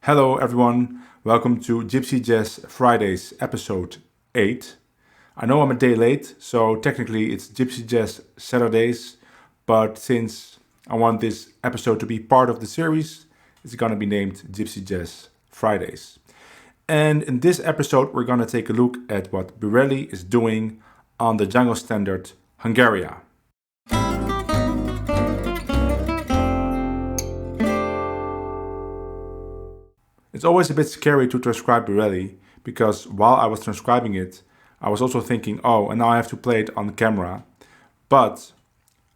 Hello everyone, welcome to Gypsy Jazz Fridays episode 8. I know I'm a day late, so technically it's Gypsy Jazz Saturdays, but since I want this episode to be part of the series, it's gonna be named Gypsy Jazz Fridays. And in this episode we're gonna take a look at what BIRELI is doing on the Django standard Hungaria. It's always a bit scary to transcribe BIRELI because while I was transcribing it, I was also thinking, oh, and now I have to play it on camera. But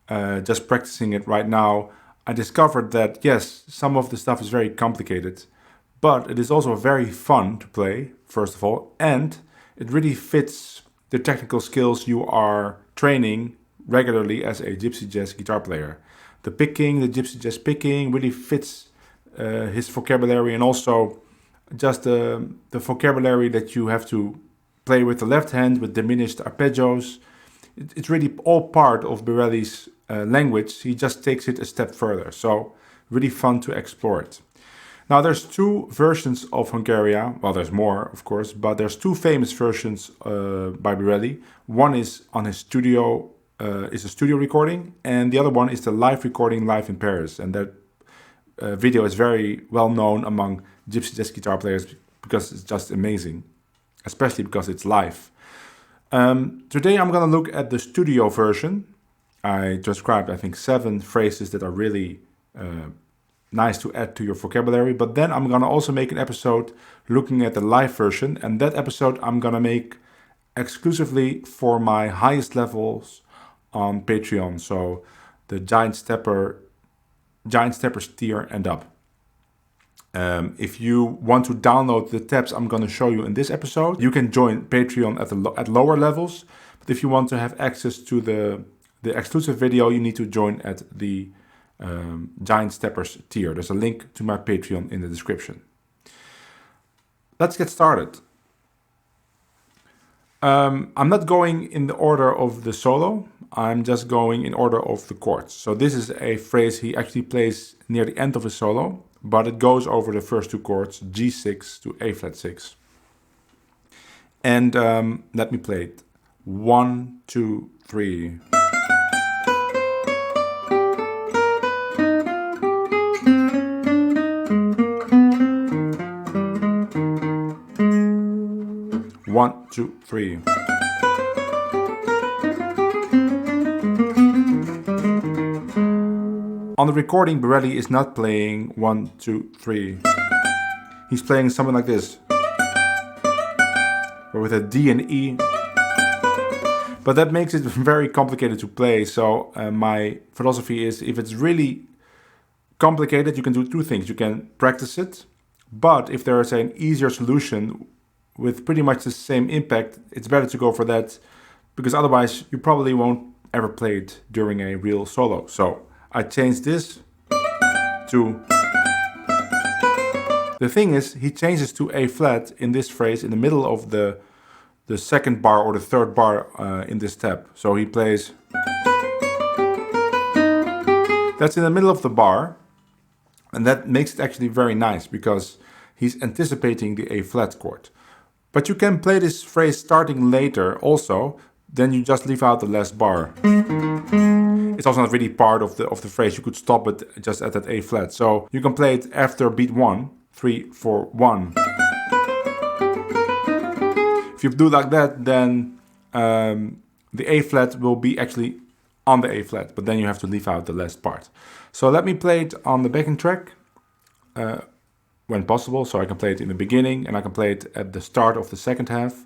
just practicing it right now, I discovered that yes, some of the stuff is very complicated, but it is also very fun to play, first of all, and it really fits the technical skills you are training regularly as a Gypsy Jazz guitar player. The Gypsy Jazz picking really fits his vocabulary, and also just the vocabulary that you have to play with the left hand with diminished arpeggios. It's really all part of BIRELI's language. He just takes it a step further. So really fun to explore it. Now there's two versions of Hungaria. Well, there's more, of course, but there's two famous versions by BIRELI. One is on his studio, is a studio recording, and the other one is the live recording live in Paris. And that video is very well known among Gypsy Jazz guitar players because it's just amazing, especially because it's live. Today I'm going to look at the studio version. I transcribed, I think, 7 phrases that are really nice to add to your vocabulary, but then I'm going to also make an episode looking at the live version, and that episode I'm going to make exclusively for my highest levels on Patreon, so the Giant Steppers tier and up. If you want to download the tabs I'm going to show you in this episode, you can join Patreon at lower levels. But if you want to have access to the exclusive video, you need to join at the Giant Steppers tier. There's a link to my Patreon in the description. Let's get started. I'm not going in the order of the solo. I'm just going in order of the chords. So this is a phrase he actually plays near the end of his solo, but it goes over the first 2 chords, G6 to A flat 6. And let me play it. 1, 2, 3. One, two, three. On the recording, BIRELI is not playing 1, 2, 3. He's playing something like this, or with a D and E. But that makes it very complicated to play. So my philosophy is, if it's really complicated, you can do 2 things. You can practice it, but if there is an easier solution with pretty much the same impact, it's better to go for that, because otherwise you probably won't ever play it during a real solo. So I changed this to... The thing is, he changes to A flat in this phrase in the middle of the second bar or the third bar in this tab. So he plays... That's in the middle of the bar, and that makes it actually very nice because he's anticipating the A flat chord. But you can play this phrase starting later also, then you just leave out the last bar. It's also not really part of the phrase. You could stop it just at that A flat. So you can play it after beat 1, 3, 4, 1. If you do like that, then the A flat will be actually on the A flat, but then you have to leave out the last part. So let me play it on the backing track. When possible, so I can play it in the beginning and I can play it at the start of the second half.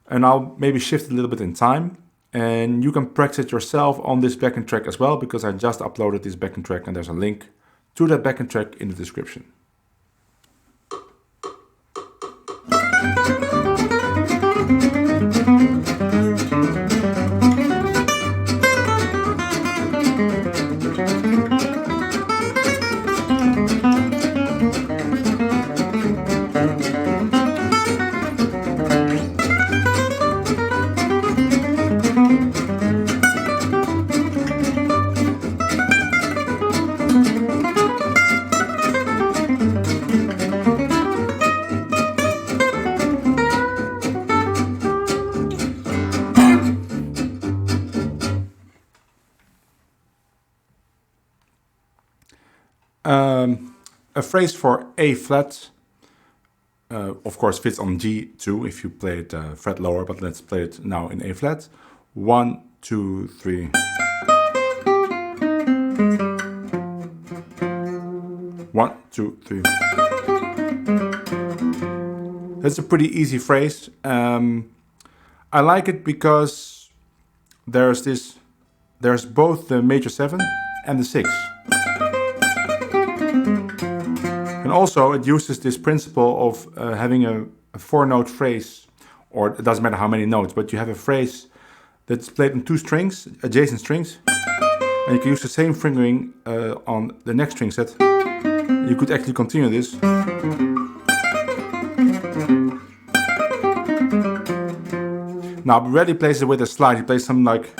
And I'll maybe shift a little bit in time. And you can practice it yourself on this backing track as well, because I just uploaded this backing track and there's a link to that backing track in the description. A phrase for A flat, of course, fits on G too if you play it fret lower, but let's play it now in A flat. 1, 2, 3. One, two, three. That's a pretty easy phrase. I like it because there's both the major 7 and the 6. And also it uses this principle of having a 4-note phrase, or it doesn't matter how many notes, but you have a phrase that's played on 2 strings, adjacent strings, and you can use the same fingering on the next string set. You could actually continue this. Now BIRELI plays it with a slide. He plays something like,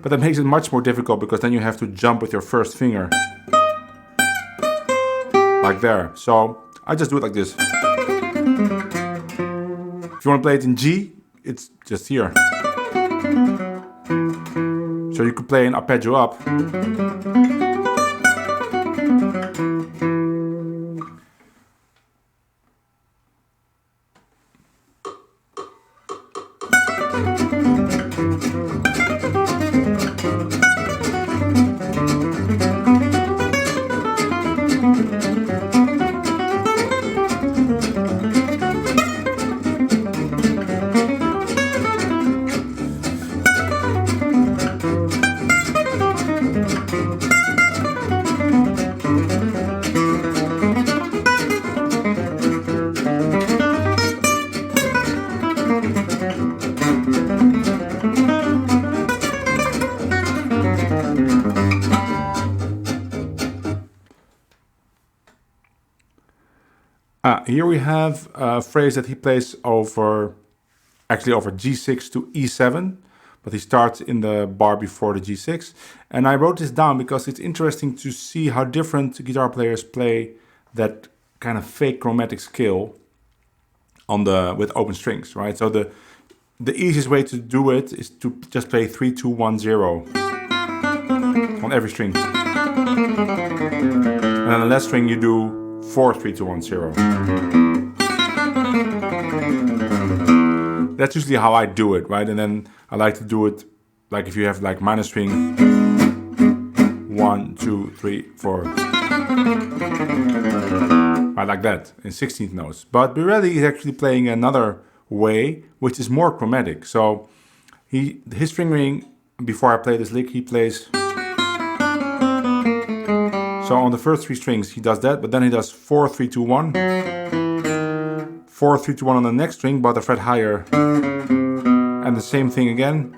but that makes it much more difficult because then you have to jump with your first finger, like there. So I just do it like this. If you want to play it in G, it's just here. So you could play an arpeggio up. Here we have a phrase that he plays over G6 to E7, but he starts in the bar before the G6. And I wrote this down because it's interesting to see how different guitar players play that kind of fake chromatic scale with open strings, right? So the easiest way to do it is to just play 3, 2, 1, 0 on every string. And on the last string you do 4, 3, 2, 1, 0. That's usually how I do it, right? And then I like to do it like if you have like minor string 1, 2, 3, 4. I like that in 16th notes. But BIRELI is actually playing another way, which is more chromatic. So his fingering, before I play this lick, he plays. So on the first 3 strings he does that, but then he does 4, 3, 2, 1. 4, 3, 2, 1 on the next string, but a fret higher. And the same thing again.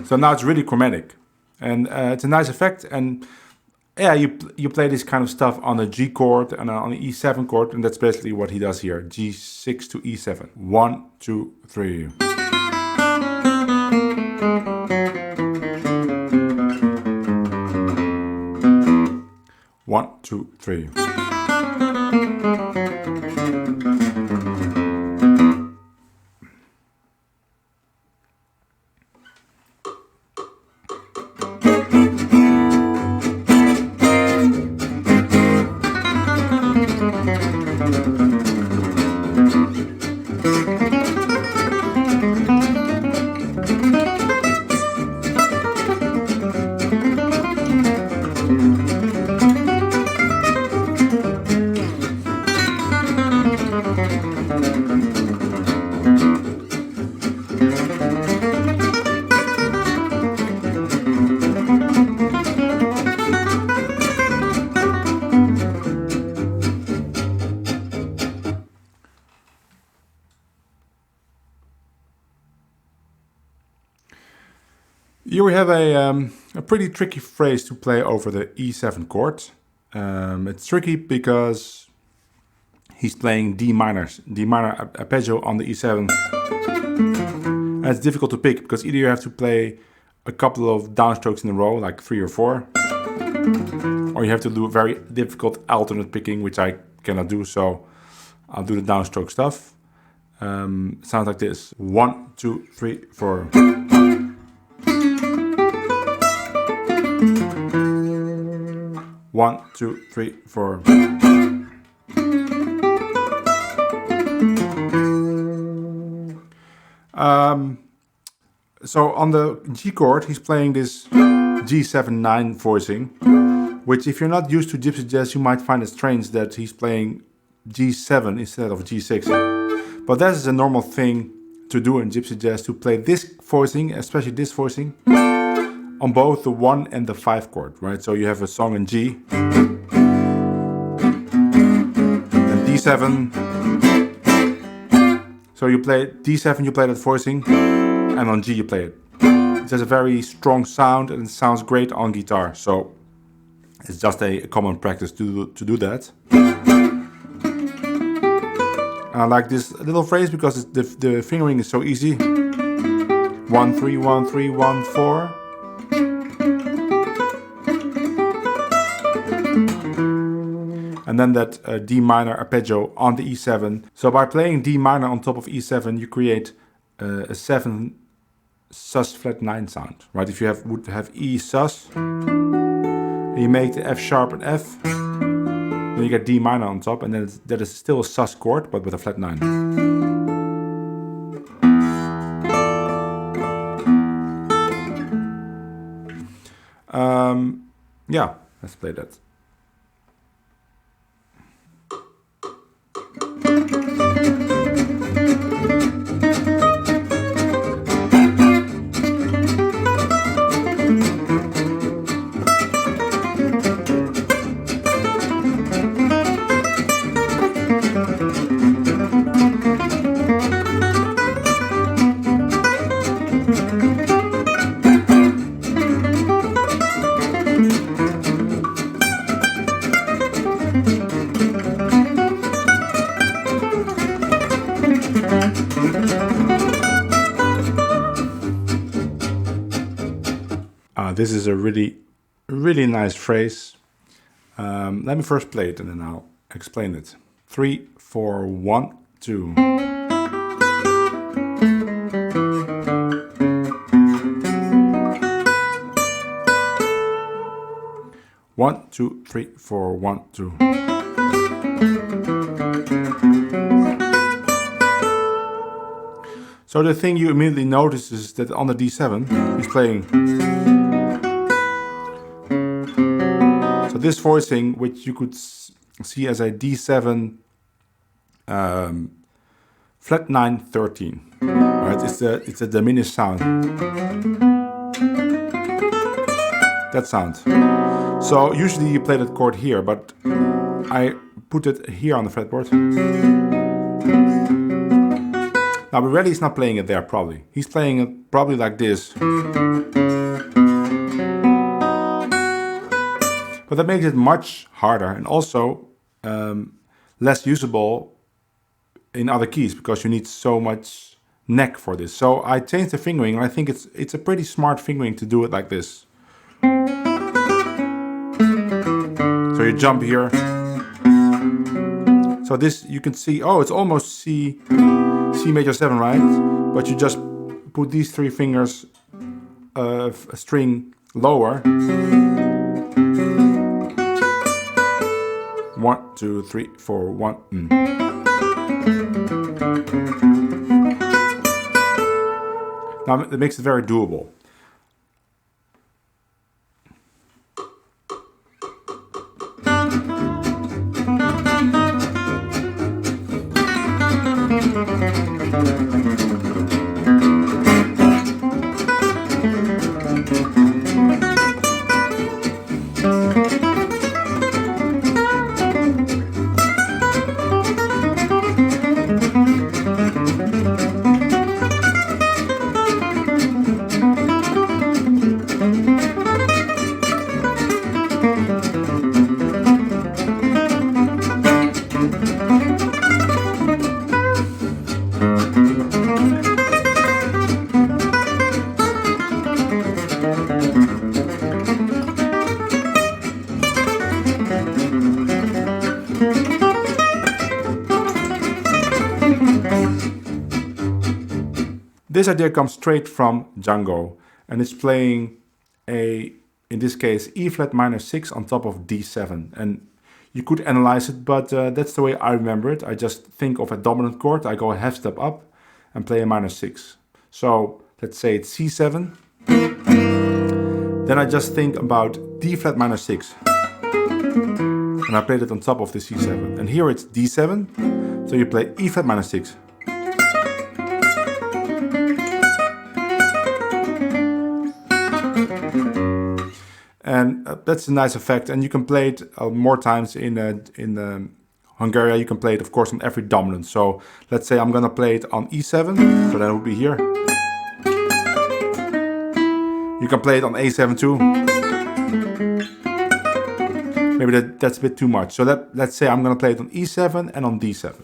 So now it's really chromatic. And it's a nice effect. And yeah, you play this kind of stuff on a G chord and on the E7 chord, and that's basically what he does here. G6 to E7. 1, 2, 3. One, two, three. Here we have a pretty tricky phrase to play over the E7 chord. It's tricky because he's playing D minor arpeggio on the E7. And it's difficult to pick because either you have to play a couple of downstrokes in a row, like 3 or 4, or you have to do very difficult alternate picking, which I cannot do, so I'll do the downstroke stuff. sounds like this. 1, 2, 3, 4. One, two, three, four. So on the G chord, he's playing this G7-9 voicing, which if you're not used to Gypsy Jazz, you might find it strange that he's playing G7 instead of G6. But that is a normal thing to do in Gypsy Jazz, to play this voicing, especially this voicing, on both the 1 and the 5 chord, right? So you have a song in G, and D7. So you play D7, you play that voicing, and on G you play it. It has a very strong sound and it sounds great on guitar. So it's just a common practice to do that. And I like this little phrase because the fingering is so easy. 1, 3, 1, 3, 1, 4. And then that D minor arpeggio on the E7. So by playing D minor on top of E7, you create a 7 sus flat 9 sound, right? If you would have E sus, and you make the F sharp and F, then you get D minor on top, and then that is still a sus chord, but with a flat 9. Yeah, let's play that. This is a really, really nice phrase. Let me first play it and then I'll explain it. 3, 4, 1, 2. One, two, three, four, 1, 2. So the thing you immediately notice is that on the D7 he's playing. So this voicing, which you could see as a D7 flat 9 13, right? It's a diminished sound. That sound. So usually you play that chord here, but I put it here on the fretboard. Now BIRELI is not playing it there probably. He's playing it probably like this. But that makes it much harder and also less usable in other keys because you need so much neck for this. So I changed the fingering and I think it's a pretty smart fingering to do it like this. So you jump here. So this you can see, oh, it's almost C major 7, right? But you just put these 3 fingers a string lower. 1, 2, 3, 4, 1. Now it makes it very doable. This idea comes straight from Django, and it's playing a, in this case, E flat minor 6 on top of D7. And you could analyze it, but that's the way I remember it. I just think of a dominant chord, I go a half step up and play a minor 6. So let's say it's C7. Then I just think about D flat minor 6. And I played it on top of the C7. And here it's D7, so you play E flat minor 6. And that's a nice effect, and you can play it more times in Hungaria. You can play it, of course, on every dominant. So let's say I'm gonna play it on E7, so that would be here. You can play it on A7 too. Maybe that's a bit too much. So let's say I'm gonna play it on E7 and on D7.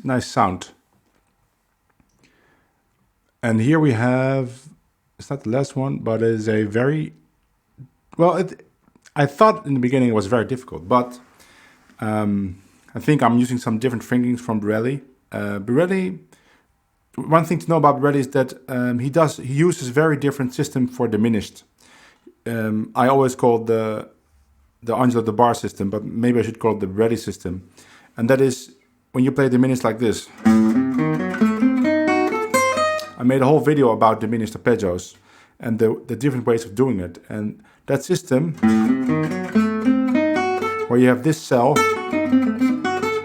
Nice sound. And here we have, it's not the last one, but it is a very, well, I thought in the beginning it was very difficult, but I think I'm using some different fingerings from BIRELI. BIRELI, one thing to know about BIRELI is that he uses very different system for diminished. I always call the Angelo de Bar system, but maybe I should call it the BIRELI system. And that is when you play diminished like this. I made a whole video about diminished arpeggios and the different ways of doing it. And that system, where you have this cell,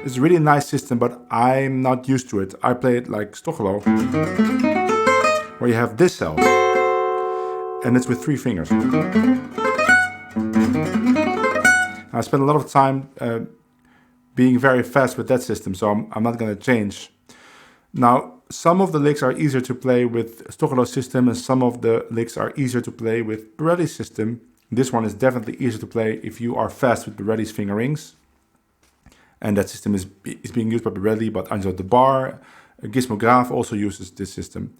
is a really nice system, but I'm not used to it. I play it like Stochelo, where you have this cell, and it's with 3 fingers. I spent a lot of time being very fast with that system, so I'm not going to change. Now, some of the licks are easier to play with Stochelo's system, and some of the licks are easier to play with BIRELI's system. This one is definitely easier to play if you are fast with BIRELI's fingerings. And that system is being used by BIRELI, but Angelo de Bar, Gizmo Graaf also uses this system.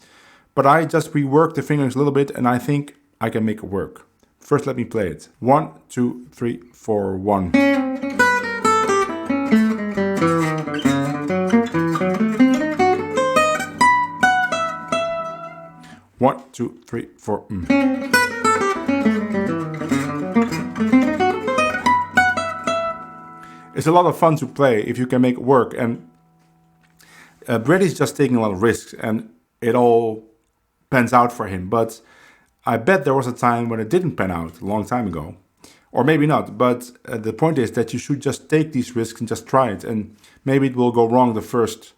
But I just reworked the fingerings a little bit, and I think I can make it work. First, let me play it. 1, 2, 3, 4, 1. One, two, three, four. It's a lot of fun to play if you can make it work. And BIRELI's just taking a lot of risks, and it all pans out for him. But I bet there was a time when it didn't pan out a long time ago. Or maybe not. But the point is that you should just take these risks and just try it. And maybe it will go wrong the first,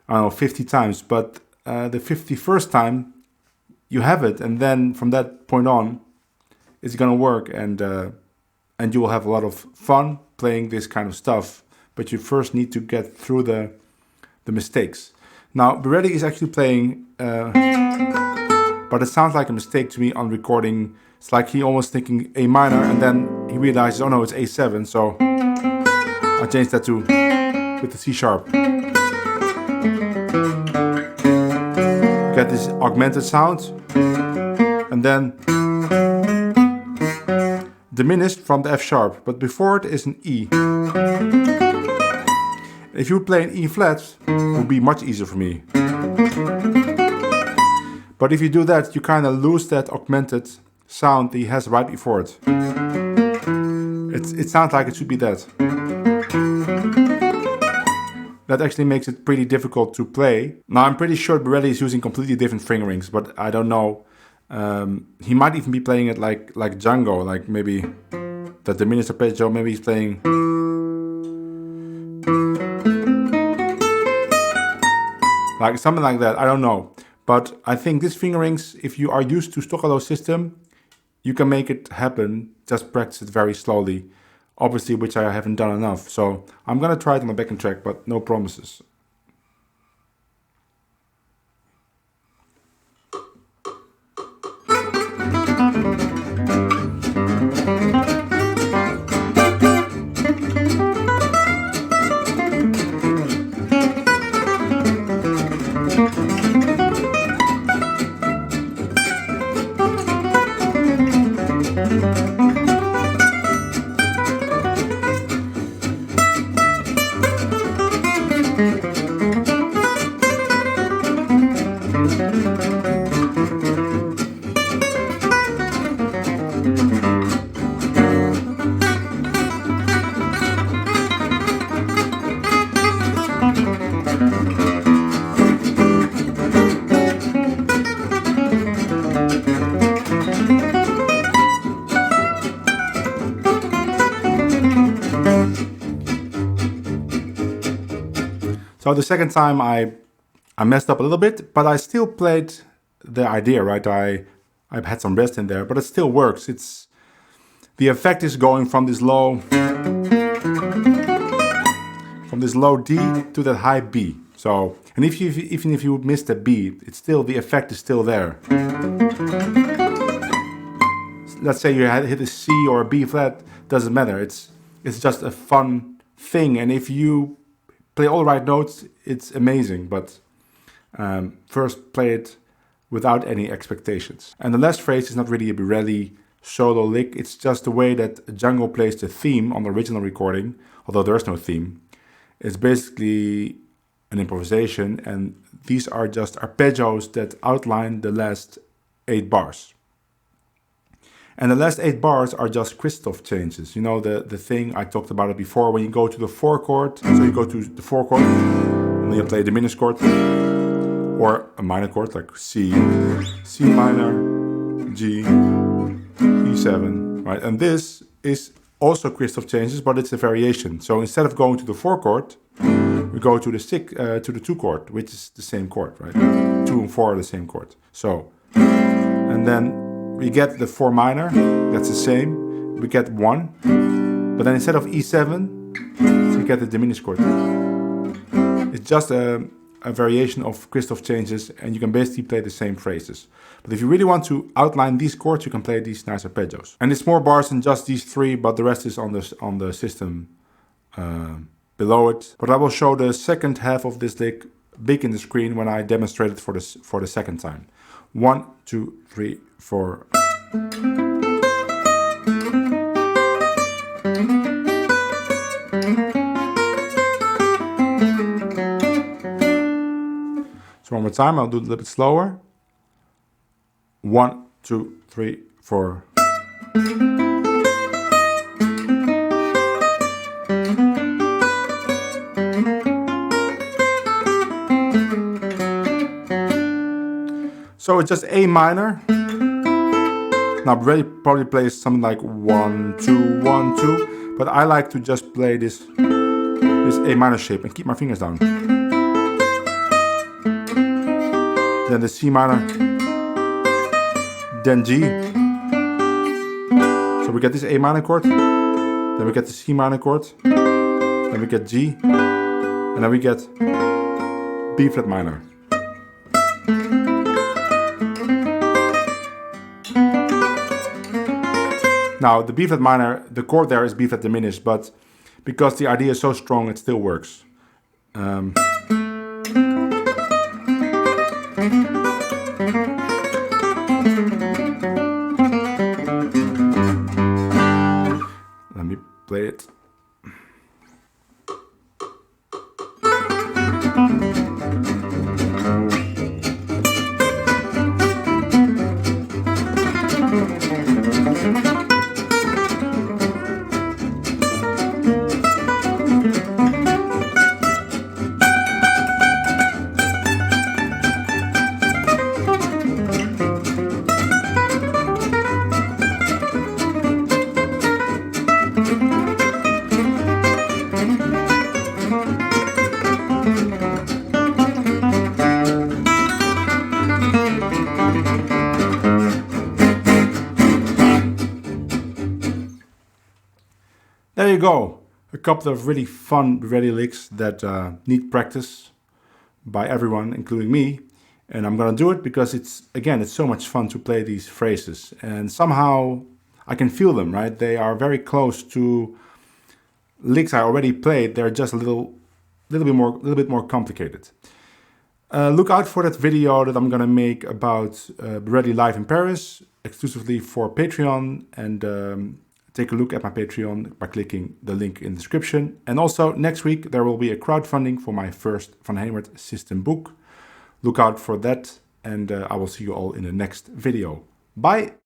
I don't know, 50 times. But the 51st time, you have it, and then from that point on, it's gonna work, and you will have a lot of fun playing this kind of stuff. But you first need to get through the mistakes. Now, BIRELI is actually playing, but it sounds like a mistake to me on recording. It's like he almost thinking A minor, and then he realizes, oh no, it's A7. So I changed that to with the C sharp. Get this augmented sound, and then diminished from the F sharp, but before it is an E. If you would play an E flat, it would be much easier for me. But if you do that, you kind of lose that augmented sound that he has right before it. It sounds like it should be that. That actually makes it pretty difficult to play. Now, I'm pretty sure BIRELI is using completely different fingerings, but I don't know. He might even be playing it like Django, like maybe the diminished arpeggio, maybe he's playing. Like something like that, I don't know. But I think these fingerings, if you are used to Stochelo's system, you can make it happen, just practice it very slowly, obviously, which I haven't done enough. So I'm gonna try it on the backing track, but no promises. So the second time I messed up a little bit, but I still played the idea, right? I've had some rest in there, but it still works. The effect is going from this low D to that high B. So, and even if you miss the B, the effect is still there. Let's say you hit a C or a B flat, doesn't matter. It's just a fun thing, and if you play all the right notes, it's amazing, but first play it without any expectations. And the last phrase is not really a BIRELI solo lick, it's just the way that Django plays the theme on the original recording, although there's no theme. It's basically an improvisation, and these are just arpeggios that outline the last 8 bars. And the last 8 bars are just Christoph changes. You know, the thing, I talked about it before, when you go to the 4 chord, so you go to the 4 chord, and then you play a diminished chord, or a minor chord, like C, C minor, G, E7, right? And this is also Christoph changes, but it's a variation. So instead of going to the 4 chord, we go to the 2 chord, which is the same chord, right? 2 and 4 are the same chord. So, and then we get the 4 minor, that's the same. We get 1, but then instead of E7, we get the diminished chord. It's just a variation of Christoph changes, and you can basically play the same phrases. But if you really want to outline these chords, you can play these nice arpeggios. And it's more bars than just these 3, but the rest is on the system below it. But I will show the second half of this lick big in the screen when I demonstrate it for the second time. 1, 2, 3, 4. So one more time, I'll do it a little bit slower. 1, 2, 3, 4. So it's just A minor. Now BIRELI probably plays something like 1, 2, 1, 2, but I like to just play this A minor shape and keep my fingers down. Then the C minor, then G. So we get this A minor chord, then we get the C minor chord, then we get G, and then we get B flat minor. Now the B flat minor, the chord there is B flat diminished, but because the idea is so strong, it still works. Let me play it. you go. A couple of really fun BIRELI licks that need practice by everyone, including me. And I'm gonna do it because it's so much fun to play these phrases. And somehow I can feel them, right? They are very close to licks I already played. They're just a little bit more complicated. Look out for that video that I'm gonna make about BIRELI live in Paris, exclusively for Patreon, and take a look at my Patreon by clicking the link in the description. And also next week there will be a crowdfunding for my first Van Hemert system book. Look out for that, and I will see you all in the next video. Bye!